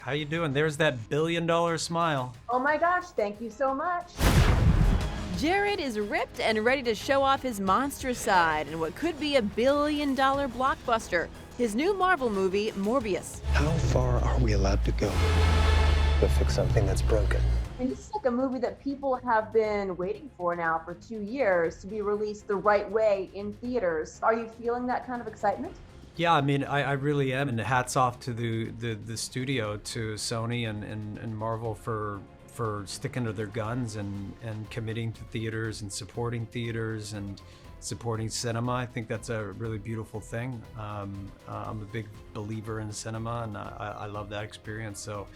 How you doing? There's that billion-dollar smile. Oh my gosh, thank you so much. Jared is ripped and ready to show off his monster side in what could be a billion-dollar blockbuster. His new Marvel movie, Morbius. How far are we allowed to go to fix something that's broken? And this is like a movie that people have been waiting for now for 2 years to be released the right way in theaters. Are you feeling that kind of excitement? Yeah, I mean, I really am, and hats off to the studio, to Sony and Marvel for sticking to their guns and committing to theaters and supporting theaters and supporting cinema. I think that's a really beautiful thing. I'm a big believer in cinema, and I love that experience. So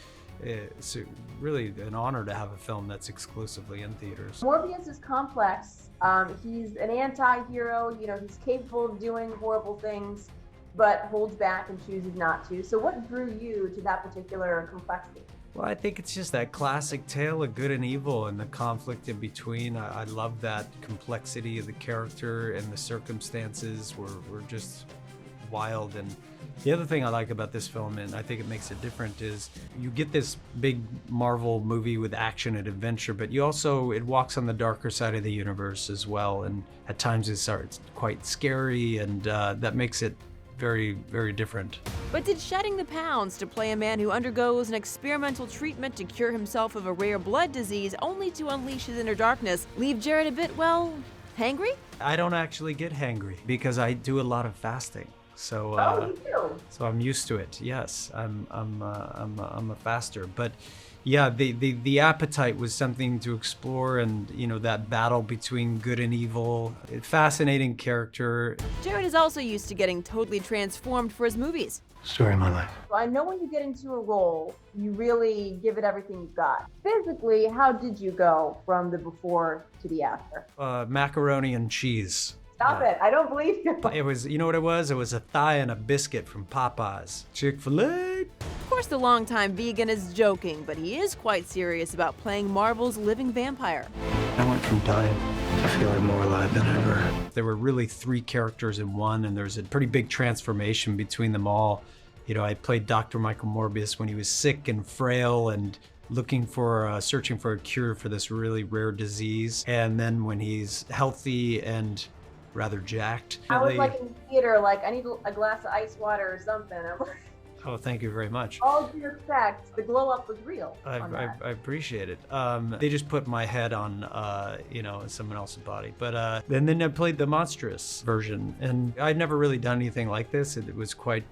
it's really an honor to have a film that's exclusively in theaters. Morbius is complex. He's an anti-hero. You know, he's capable of doing horrible things, but holds back and chooses not to. So what drew you to that particular complexity? Well, I think it's just that classic tale of good and evil and the conflict in between. I love that complexity of the character, and the circumstances were just wild. And the other thing I like about this film, and I think it makes it different, is you get this big Marvel movie with action and adventure, but it walks on the darker side of the universe as well. And at times it's quite scary, and that makes it very, very different. But did shedding the pounds to play a man who undergoes an experimental treatment to cure himself of a rare blood disease only to unleash his inner darkness leave Jared a bit, well, hangry? I don't actually get hangry because I do a lot of fasting. So, Oh, you do? so I'm used to it. Yes, I'm a faster. But yeah, the appetite was something to explore, and that battle between good and evil. Fascinating character. Jared is also used to getting totally transformed for his movies. Story of my life. So I know when you get into a role, you really give it everything you've got. Physically, how did you go from the before to the after? Macaroni and cheese. Stop it, I don't believe you. It was, you know what it was? It was a thigh and a biscuit from Popeyes. Chick-fil-A. Of course, the longtime vegan is joking, but he is quite serious about playing Marvel's living vampire. I went from dying to feeling more alive than ever. There were really 3 characters in one, and there's a pretty big transformation between them all. I played Dr. Michael Morbius when he was sick and frail and searching for a cure for this really rare disease. And then when he's healthy and rather jacked. I was like in theater, like I need a glass of ice water or something. I'm like, Oh, thank you very much. all due respect, the glow up was real. I appreciate it. They just put my head on, someone else's body. But and then I played the monstrous version, and I'd never really done anything like this. It was quite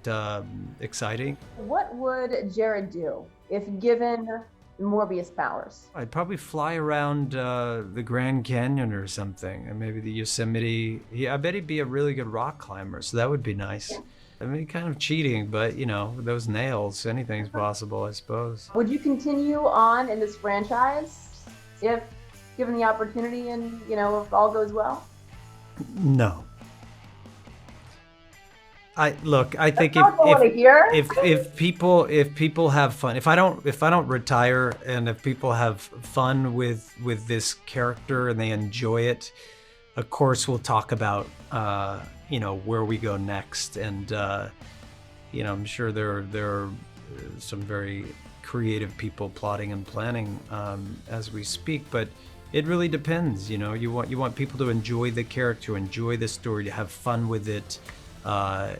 exciting. What would Jared do if given Morbius powers? I'd probably fly around the Grand Canyon or something, and maybe the Yosemite. I bet he'd be a really good rock climber, so that would be nice. I mean, kind of cheating, but with those nails, anything's possible, I suppose. Would you continue on in this franchise if given the opportunity and, if all goes well? No. I think if people have fun, if I don't retire, and if people have fun with this character and they enjoy it, of course we'll talk about where we go next. And I'm sure there are some very creative people plotting and planning as we speak, but it really depends. You want people to enjoy the character, enjoy the story, to have fun with it. Not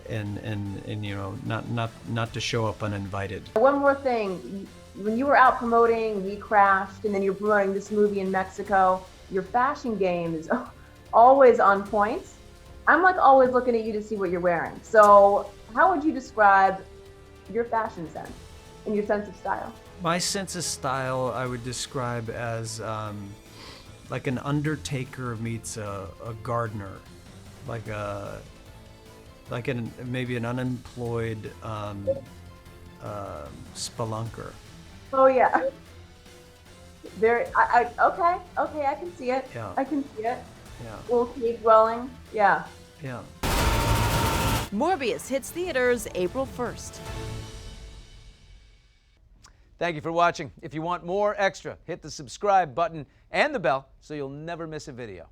to show up uninvited. One more thing, when you were out promoting We Crashed, and then you're promoting this movie in Mexico, your fashion game is always on point. I'm like always looking at you to see what you're wearing. So how would you describe your fashion sense and your sense of style? My sense of style, I would describe as like an undertaker meets a gardener, maybe an unemployed spelunker. Oh yeah. Okay, I can see it. Yeah. I can see it. Yeah. Little cave dwelling. Yeah. Yeah. Morbius hits theaters April 1st. Thank you for watching. If you want more extra, hit the subscribe button and the bell so you'll never miss a video.